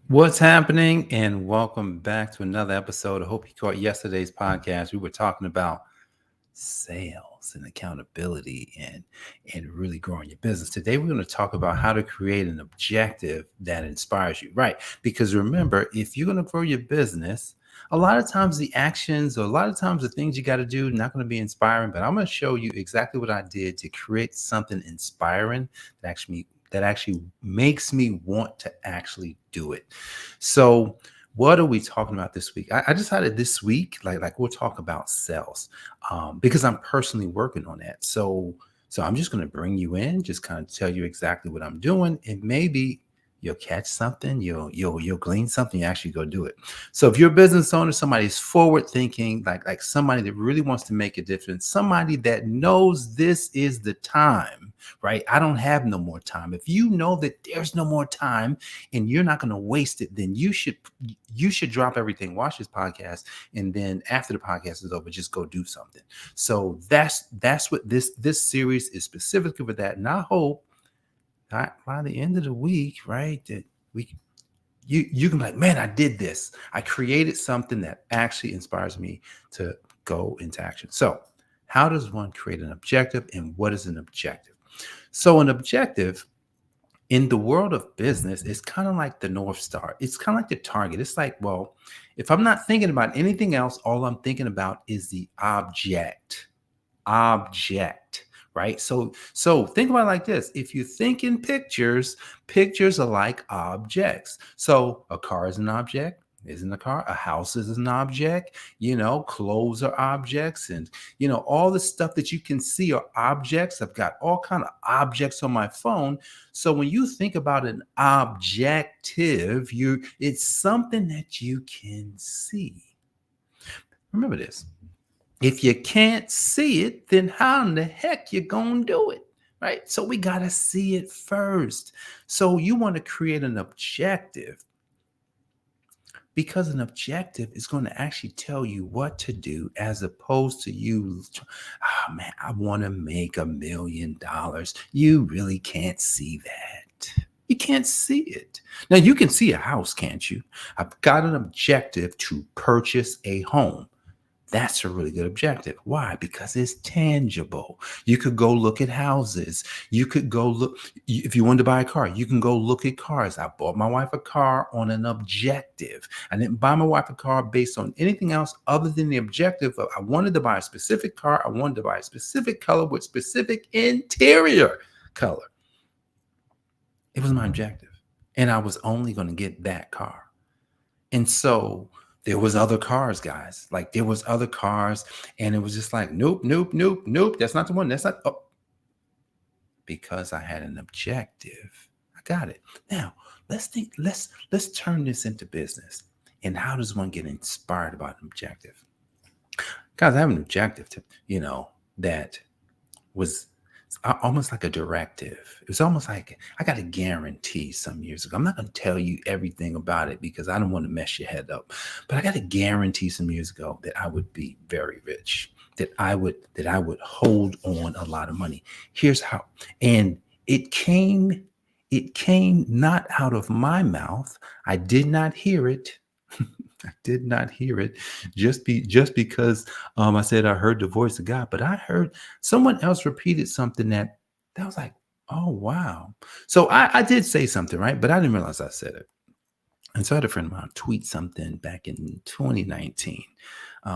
What's happening? And welcome back to another episode. I hope you caught yesterday's podcast. We were talking about sales and accountability and really growing your business. Today we're going to talk about how to create an objective that inspires you, right? Because remember, if you're going to grow your business, a lot of times the actions or a lot of times the things you got to do not going to be inspiring, but I'm going to show you exactly what I did to create something inspiring that actually makes me want to actually do it. So what are we talking about this week? I decided this week, like we'll talk about sales, because I'm personally working on that. So I'm just going to bring you in, just kind of tell you exactly what I'm doing, and maybe you'll catch something, you'll glean something, you actually go do it. So if you're a business owner, somebody's forward thinking, like somebody that really wants to make a difference, somebody that knows this is the time, right? I don't have no more time. If you know that there's no more time and you're not going to waste it, then you should drop everything, watch this podcast, and then after the podcast is over, just go do something. So that's what this series is specifically for that. And I hope that by the end of the week, right, that we you can be like, man, I did this. I created something that actually inspires me to go into action. So how does one create an objective, and what is an objective? So an objective in the world of business is kind of like the North Star. It's kind of like the target. It's like, well, if I'm not thinking about anything else, all I'm thinking about is the object, right? So think about it like this. If you think in pictures, pictures are like objects. So a car is an object, isn't a car? A house is an object, clothes are objects, and all the stuff that you can see are objects. I've got all kind of objects on my phone. So when you think about an objective, it's something that you can see. Remember this. If you can't see it, then how in the heck you gonna do it? Right? So we gotta see it first. So you want to create an objective because an objective is going to actually tell you what to do as opposed to you, oh man, I want to make $1 million. You really can't see that. You can't see it. Now you can see a house, can't you? I've got an objective to purchase a home. That's a really good objective. Why? Because it's tangible. You could go look at houses. You could go look, if you wanted to buy a car, you can go look at cars. I bought my wife a car on an objective. I didn't buy my wife a car based on anything else other than the objective of I wanted to buy a specific car. I wanted to buy a specific color with specific interior color. It was my objective. And I was only going to get that car. And so there was other cars, guys. Like there was other cars, and it was just like, nope, nope, nope, nope. That's not the one. That's not. Oh, because I had an objective. I got it. Now let's think. Let's turn this into business. And how does one get inspired about an objective? Guys, I have an objective that was almost like a directive. It was almost like I got a guarantee some years ago. I'm not going to tell you everything about it because I don't want to mess your head up. But I got a guarantee some years ago that I would be very rich, that I would hold on a lot of money. Here's how. And it came not out of my mouth. I did not hear it. I did not hear it just because I said I heard the voice of God, but I heard someone else repeated something that was like, oh wow. So I did say something, right? But I didn't realize I said it. And so I had a friend of mine tweet something back in 2019.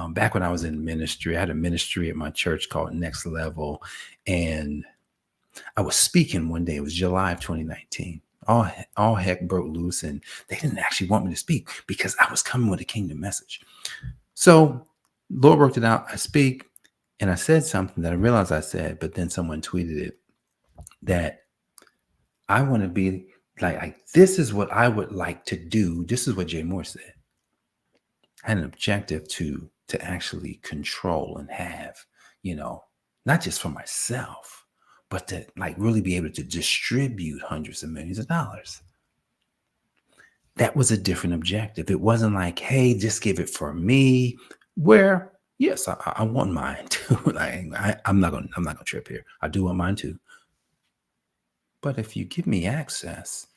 Back when I was in ministry, I had a ministry at my church called Next Level. And I was speaking one day, it was July of 2019. All heck broke loose, and they didn't actually want me to speak because I was coming with a kingdom message. So Lord worked it out. I speak, and I said something that I realized I said, but then someone tweeted it that I want to be like this is what I would like to do. This is what Jay Moore said. I had an objective to actually control and have, not just for myself, but to like really be able to distribute hundreds of millions of dollars. That was a different objective. It wasn't like, hey, just give it for me. Where, yes, I want mine too. I'm not gonna trip here. I do want mine too. But if you give me access,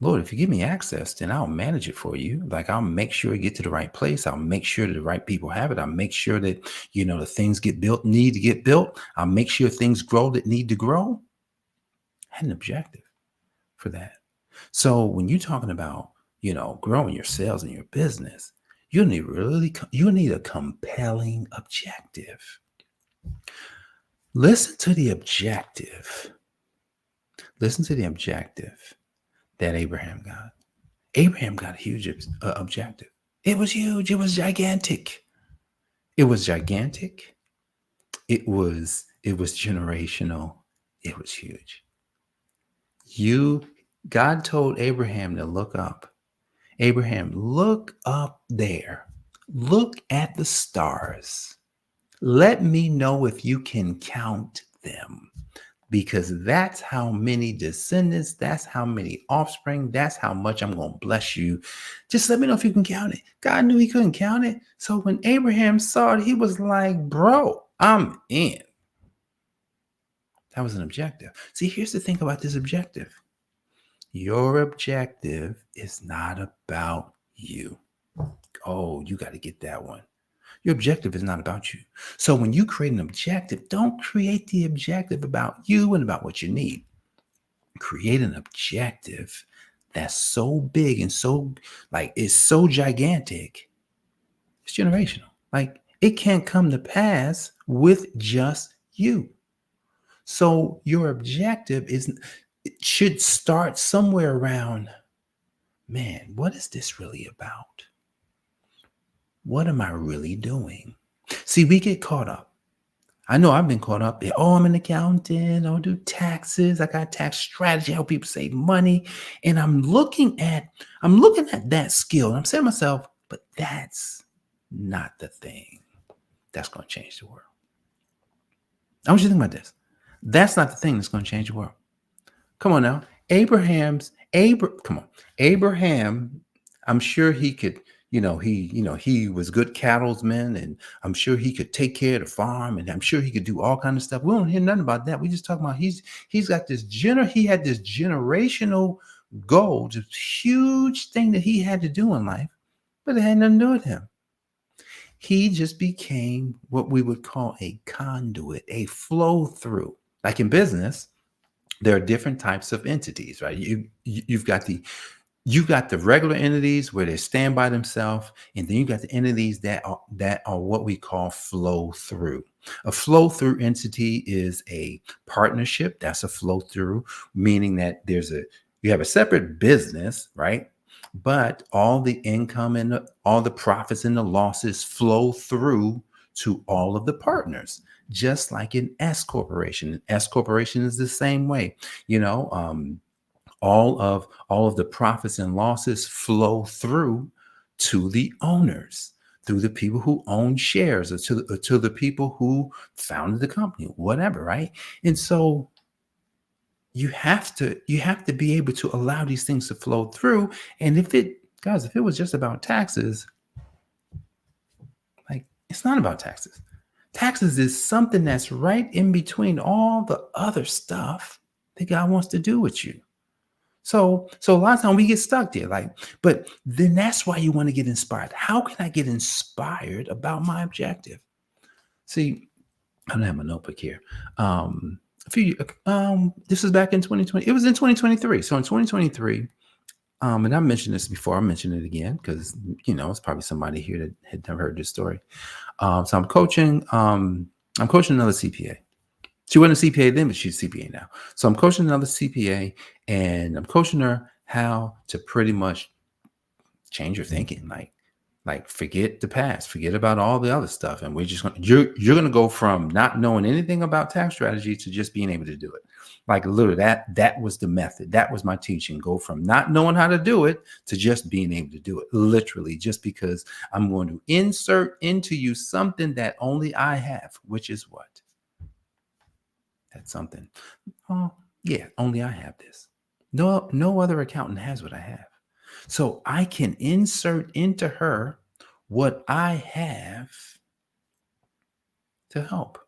Lord, if you give me access, then I'll manage it for you. Like I'll make sure it get to the right place. I'll make sure that the right people have it. I'll make sure that, the things get built, need to get built. I'll make sure things grow that need to grow. I had an objective for that. So when you're talking about, growing your sales and your business, you need a compelling objective. Listen to the objective. Listen to the objective that Abraham got. Abraham got a huge objective. It was huge. It was gigantic. It was gigantic. It was generational. It was huge. God told Abraham to look up. Abraham, look up there. Look at the stars. Let me know if you can count them, because that's how many descendants, that's how many offspring, that's how much I'm going to bless you. Just let me know if you can count it. God knew he couldn't count it. So when Abraham saw it, he was like, bro, I'm in. That was an objective. See, here's the thing about this objective. Your objective is not about you. Oh, you got to get that one. Your objective is not about you. So when you create an objective, don't create the objective about you and about what you need. Create an objective that's so big and so it's so gigantic. It's generational. Like it can't come to pass with just you. So your objective it should start somewhere around, man, what is this really about? What am I really doing? See, we get caught up. I know I've been caught up in, I'm an accountant, I'll do taxes, I got tax strategy, help people save money. And I'm looking at that skill. And I'm saying to myself, but that's not the thing that's going to change the world. I want you to think about this. That's not the thing that's going to change the world. Come on now. Abraham, I'm sure he could, he was good cattleman, and I'm sure he could take care of the farm, and I'm sure he could do all kinds of stuff. We don't hear nothing about that. We just talking about he had this generational goal, this huge thing that he had to do in life, but it had nothing to do with him. He just became what we would call a conduit, a flow through. Like in business, there are different types of entities, right? You've got the regular entities where they stand by themselves, and then you got the entities that are what we call flow through. A flow through entity is a partnership. That's a flow through, meaning that you have a separate business, right? But all the income and all the profits and the losses flow through to all of the partners, just like an S corporation. An S corporation is the same way, all of the profits and losses flow through to the owners, through the people who own shares, or to the people who founded the company, whatever, right? And so you have to be able to allow these things to flow through. And if it was just about taxes, it's not about taxes. Taxes is something that's right in between all the other stuff that God wants to do with you. So a lot of times we get stuck there, but then that's why you want to get inspired. How can I get inspired about my objective? See, I don't have my notebook here. This is back in 2020. It was in 2023. So in 2023, and I mentioned this before. I mentioned it again because it's probably somebody here that had never heard this story. So I'm coaching. I'm coaching another CPA. She wasn't a CPA then, but she's a CPA now. So I'm coaching another CPA, and I'm coaching her how to pretty much change her thinking. Like forget the past, forget about all the other stuff, and you're gonna go from not knowing anything about tax strategy to just being able to do it. Like literally, that was the method. That was my teaching. Go from not knowing how to do it to just being able to do it. Literally, just because I'm going to insert into you something that only I have, which is what? That's something. Oh, yeah, only I have this. No other accountant has what I have. So I can insert into her what I have to help.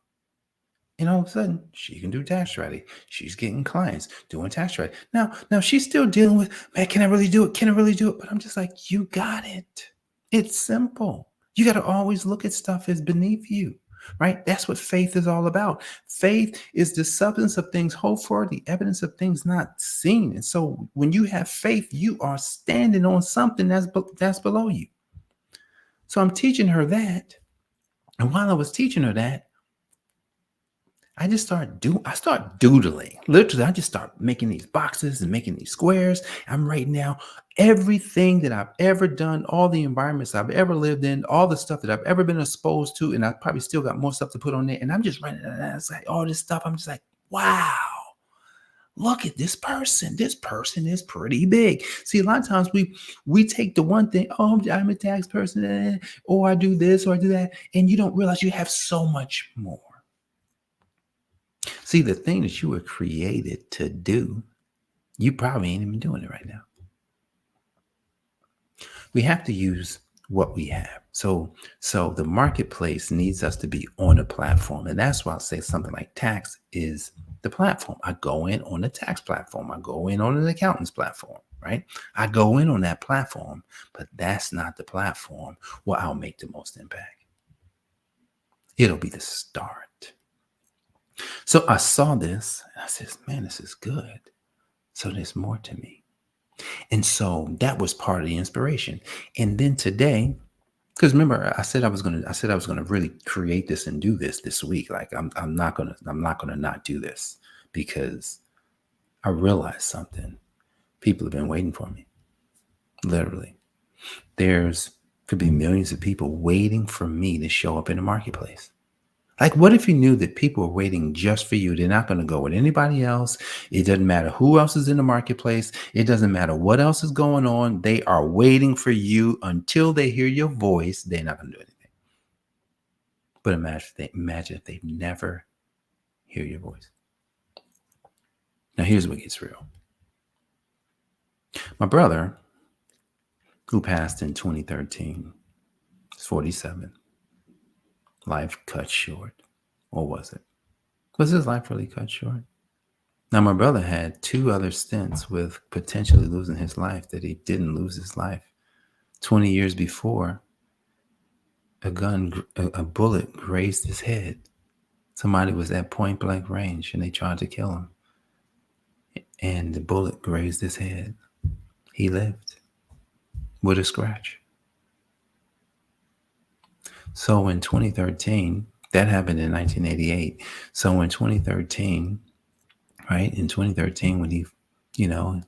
And all of a sudden, she can do tax strategy. She's getting clients doing tax strategy. Now she's still dealing with, man, can I really do it? Can I really do it? But I'm just like, you got it. It's simple. You got to always look at stuff as beneath you, right? That's what faith is all about. Faith is the substance of things hoped for, the evidence of things not seen. And so when you have faith, you are standing on something that's below you. So I'm teaching her that. And while I was teaching her that, I start doodling. Literally, I just start making these boxes and making these squares. I'm writing down everything that I've ever done, all the environments I've ever lived in, all the stuff that I've ever been exposed to, and I probably still got more stuff to put on there. And I'm just writing it down. It's like all this stuff. I'm just like, wow. Look at this person. This person is pretty big. See, a lot of times we take the one thing, oh, I'm a tax person, or I do this or I do that, and you don't realize you have so much more. See, the thing that you were created to do, you probably ain't even doing it right now. We have to use what we have. So the marketplace needs us to be on a platform. And that's why I'll say something like tax is the platform. I go in on the tax platform. I go in on an accountant's platform, right? I go in on that platform, but that's not the platform where I'll make the most impact. It'll be the start. So I saw this and I said, man, this is good. So there's more to me. And so that was part of the inspiration. And then today, because remember, I said I was gonna really create this and do this week. Like I'm not gonna not do this because I realized something. People have been waiting for me. Literally. Could be millions of people waiting for me to show up in the marketplace. Like, what if you knew that people are waiting just for you? They're not going to go with anybody else. It doesn't matter who else is in the marketplace. It doesn't matter what else is going on. They are waiting for you until they hear your voice. They're not going to do anything. But imagine if they never hear your voice. Now, here's what gets real. My brother, who passed in 2013, is 47. Life cut short. Or was it? Was his life really cut short? Now, my brother had 2 other stints with potentially losing his life that he didn't lose his life. 20 years before, a bullet grazed his head. Somebody was at point blank range and they tried to kill him. And the bullet grazed his head. He lived with a scratch. So in 2013, that happened in 1988. So in 2013, right, in 2013, when he, the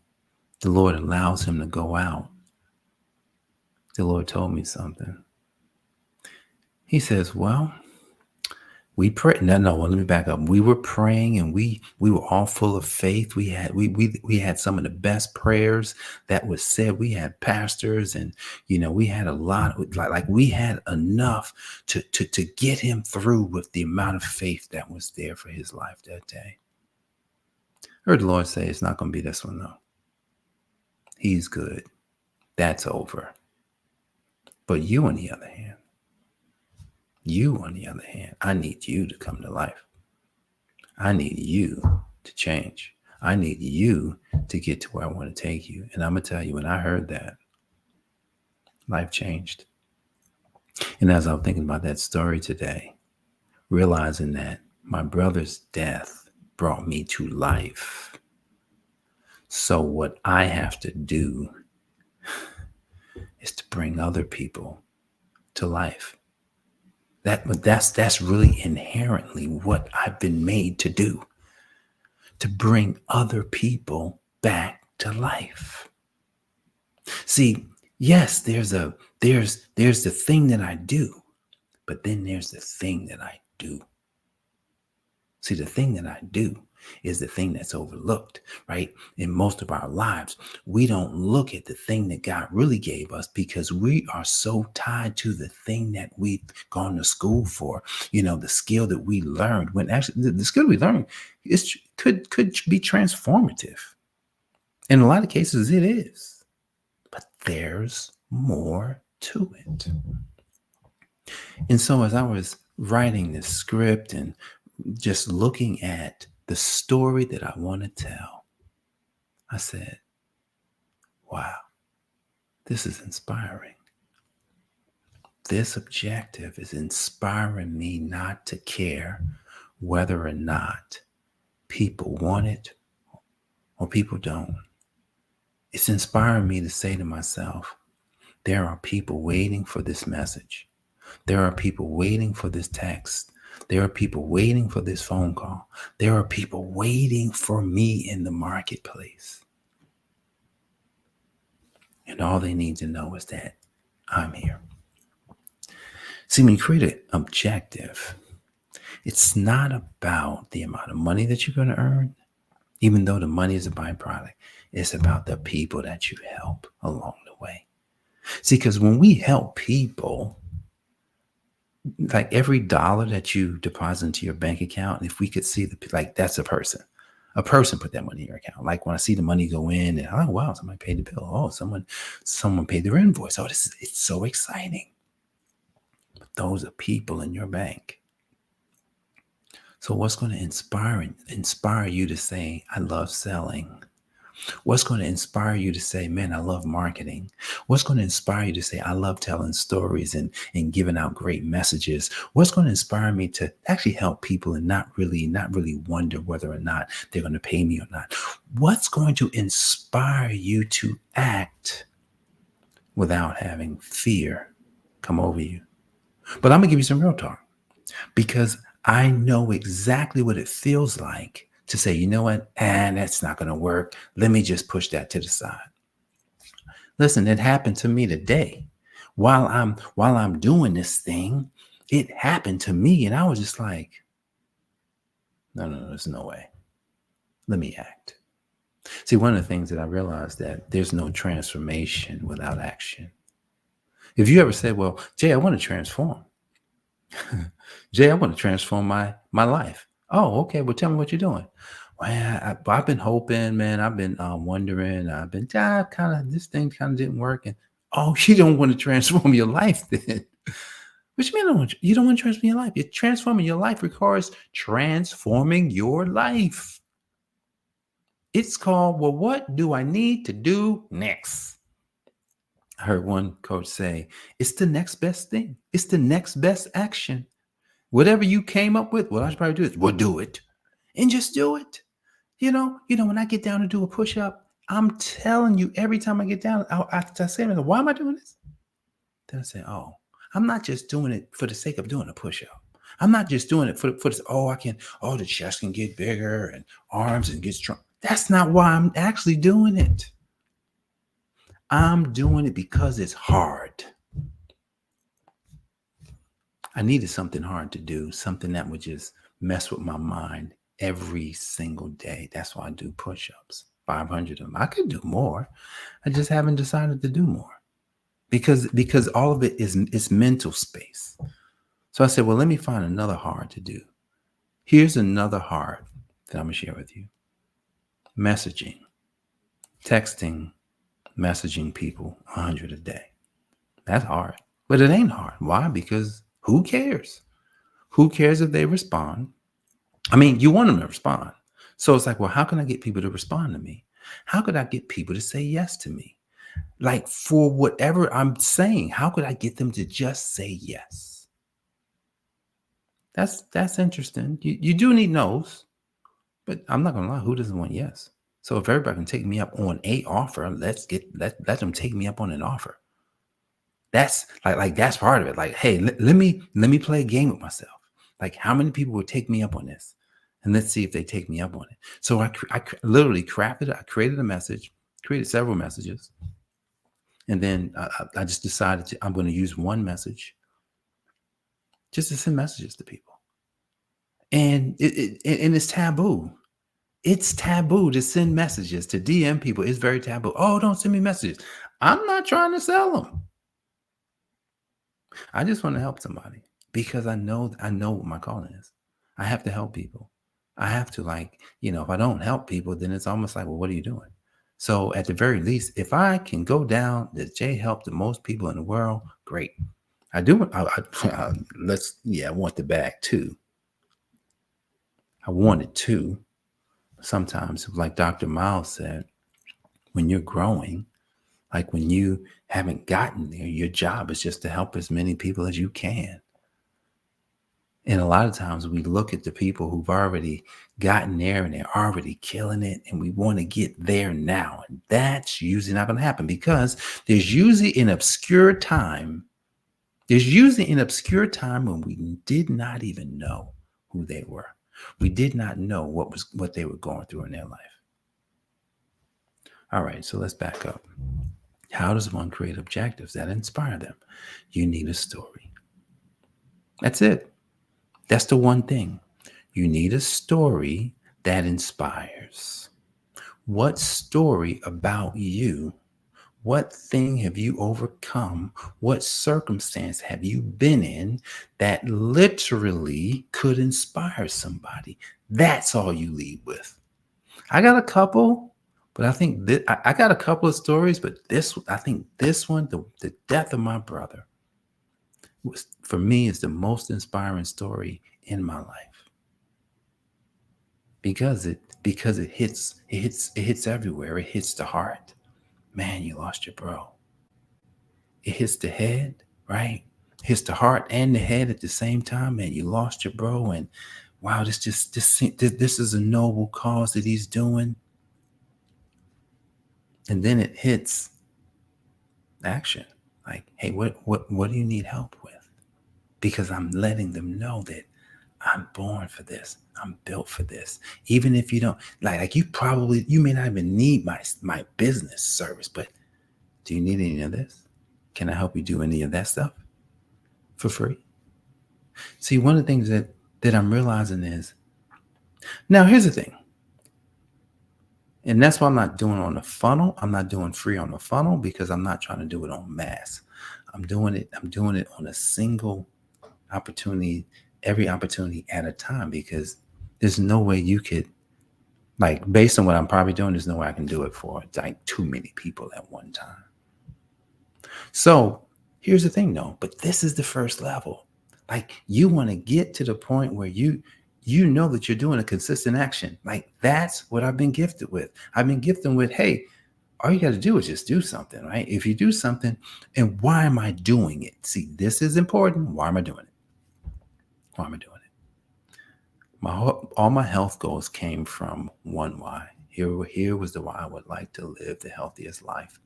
Lord allows him to go out, the Lord told me something. He says, well, we pray. No, let me back up. We were praying and we were all full of faith. We had some of the best prayers that was said. We had pastors and, we had a lot of, like we had enough to get him through with the amount of faith that was there for his life that day. I heard the Lord say, it's not going to be this one though. He's good. That's over. But you, on the other hand, I need you to come to life. I need you to change. I need you to get to where I want to take you. And I'm going to tell you, when I heard that, life changed. And as I was thinking about that story today, realizing that my brother's death brought me to life. So what I have to do is to bring other people to life. That's really inherently what I've been made to do, to bring other people back to life. See, yes, there's the thing that I do, but then there's the thing that I do. See, the thing that I do is the thing that's overlooked, right? In most of our lives, we don't look at the thing that God really gave us because we are so tied to the thing that we've gone to school for, the skill that we learned, when actually the skill we learned could be transformative. In a lot of cases, it is. But there's more to it. And so as I was writing this script and just looking at the story that I want to tell, I said, wow, this is inspiring. This objective is inspiring me not to care whether or not people want it or people don't. It's inspiring me to say to myself, there are people waiting for this message. There are people waiting for this text. There are people waiting for this phone call. There are people waiting for me in the marketplace. And all they need to know is that I'm here. See, when you create an objective, it's not about the amount of money that you're going to earn, even though the money is a byproduct. It's about the people that you help along the way. See, because when we help people, like every dollar that you deposit into your bank account, if we could see like that's a person put that money in your account. Like when I see the money go in and, oh, wow, somebody paid the bill. Oh, someone paid their invoice. Oh, it's so exciting. But those are people in your bank. So what's going to inspire you to say, I love selling? What's going to inspire you to say, man, I love marketing? What's going to inspire you to say, I love telling stories and giving out great messages? What's going to inspire me to actually help people and not really wonder whether or not they're going to pay me or not? What's going to inspire you to act without having fear come over you? But I'm going to give you some real talk, because I know exactly what it feels like to say, you know what, and that's not going to work. Let me just push that to the side. Listen, it happened to me today. While I'm doing this thing, it happened to me, and I was just like, no, there's no way. Let me act. See, one of the things that I realized that there's no transformation without action. If you ever said, well, Jay, I want to transform. Jay, I want to transform my life. Oh, okay. Well, tell me what you're doing. Well, I've been hoping, man. I've been wondering. I've been this thing kind of didn't work. And oh, you don't want to transform your life then? What you mean you don't want to transform your life? You're transforming your life requires transforming your life. It's called, well, what do I need to do next? I heard one coach say, it's the next best thing. It's the next best action. Whatever you came up with, what I should probably do is, well, do it. And just do it. You know, when I get down to do a push-up, I'm telling you, every time I get down, I say, why am I doing this? Then I say, oh, I'm not just doing it for the sake of doing a push-up. I'm not just doing it for this, the chest can get bigger and arms and get strong. That's not why I'm actually doing it. I'm doing it because it's hard. I needed something hard to do, something that would just mess with my mind every single day. That's why I do push-ups, 500 of them. I could do more. I just haven't decided to do more because all of it is mental space. So I said, well, let me find another hard to do. Here's another hard that I'm going to share with you. Messaging, texting, messaging people 100 a day. That's hard, but it ain't hard. Why? Because who cares? Who cares if they respond? I mean, you want them to respond. So it's like, well, how can I get people to respond to me? How could I get people to say yes to me? Like for whatever I'm saying, how could I get them to just say yes? That's interesting. You do need no's, but I'm not gonna lie, who doesn't want yes? So if everybody can take me up on a offer, let them take me up on an offer. That's like that's part of it. Like, hey, let me play a game with myself. Like, how many people would take me up on this? And let's see if they take me up on it. So I literally crafted. I created a message, created several messages, and then I just decided I'm going to use one message just to send messages to people. And it's taboo. It's taboo to send messages, to DM people. It's very taboo. Oh, don't send me messages. I'm not trying to sell them. I just want to help somebody because I know what my calling is. I have to help people. I have to, if I don't help people, then it's almost like, well, what are you doing? So at the very least, if I can go down that Jay helped the most people in the world, great. I do. I want the bag too. I wanted to. Sometimes, like Dr. Miles said, when you're growing, like when you haven't gotten there, your job is just to help as many people as you can. And a lot of times we look at the people who've already gotten there and they're already killing it, and we want to get there now. And that's usually not going to happen because there's usually an obscure time. There's usually an obscure time when we did not even know who they were. We did not know what they were going through in their life. All right, so let's back up. How does one create objectives that inspire them? You need a story. That's it. That's the one thing. You need a story that inspires. What story about you? What thing have you overcome? What circumstance have you been in that literally could inspire somebody? That's all you lead with. I got a couple, but I think I got a couple of stories, but I think this one, the death of my brother, was, for me, is the most inspiring story in my life because it hits everywhere. It hits the heart. Man, you lost your bro. It hits the head, right? Hits the heart and the head at the same time. Man, you lost your bro, and wow, this is a noble cause that he's doing. And then it hits action. Like, hey, what do you need help with? Because I'm letting them know that I'm born for this. I'm built for this. Even if you don't like you may not even need my business service, but do you need any of this? Can I help you do any of that stuff for free? See, one of the things that I'm realizing is, now here's the thing. And that's why I'm not doing it on the funnel. I'm not doing free on the funnel because I'm not trying to do it on mass. I'm doing it on a single opportunity, every opportunity at a time, because there's no way you could, like, based on what I'm probably doing, there's no way I can do it for like too many people at one time. So here's the thing though, but this is the first level. Like, you want to get to the point where you know that you're doing a consistent action. Like, that's what I've been gifted with. I've been gifted with, hey, all you got to do is just do something, right? If you do something, and why am I doing it? See, this is important. Why am I doing it? Why am I doing it? All my health goals came from one why. Here was the why. I would like to live the healthiest life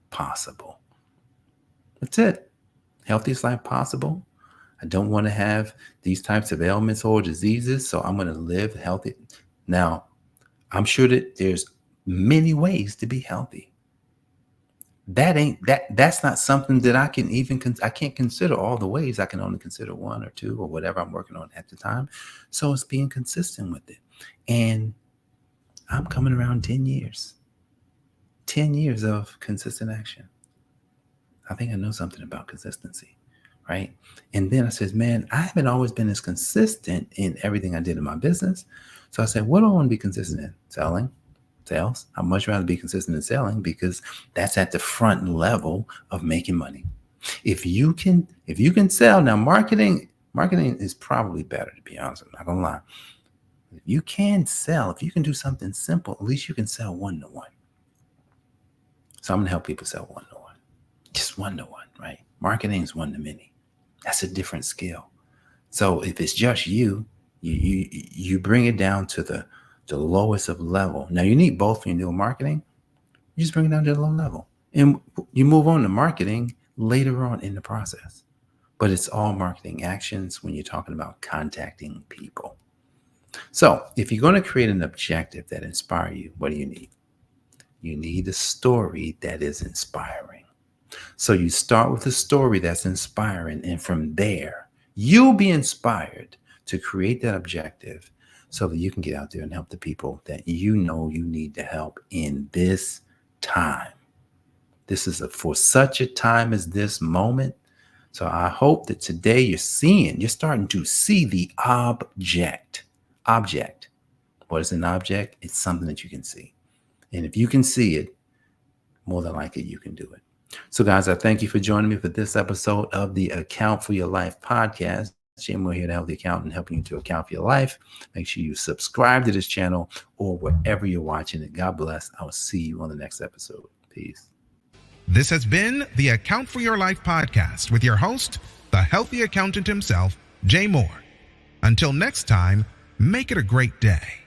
possible. That's it. Healthiest life possible. I don't want to have these types of ailments or diseases, so I'm going to live healthy. Now, I'm sure that there's many ways to be healthy. That's not something that I can even, I can't consider all the ways. I can only consider one or two or whatever I'm working on at the time. So it's being consistent with it. And I'm coming around 10 years of consistent action. I think I know something about consistency, right? And then I says, man, I haven't always been as consistent in everything I did in my business. So I said, what do I want to be consistent in? Sales. I'd much rather be consistent in selling because that's at the front level of making money. If you can sell, now marketing is probably better, to be honest. I'm not gonna lie. If you can sell, if you can do something simple, at least you can sell one-to-one. So I'm gonna help people sell one-to-one. Just one-to-one, right? Marketing is one-to-many. That's a different skill. So if it's just you bring it down to the lowest of level. Now you need both when you're doing marketing. You just bring it down to the low level. And you move on to marketing later on in the process. But it's all marketing actions when you're talking about contacting people. So if you're going to create an objective that inspires you, what do you need? You need a story that is inspiring. So you start with a story that's inspiring, and from there, you'll be inspired to create that objective so that you can get out there and help the people that you know you need to help in this time. This is for such a time as this moment. So I hope that today you're starting to see the object. Object. What is an object? It's something that you can see. And if you can see it, more than likely you can do it. So guys, I thank you for joining me for this episode of the Account for Your Life podcast. Jay Moore here, the Healthy Accountant, helping you to account for your life. Make sure you subscribe to this channel or wherever you're watching it. God bless. I will see you on the next episode. Peace. This has been the Account for Your Life podcast with your host, the Healthy Accountant himself, Jay Moore. Until next time, make it a great day.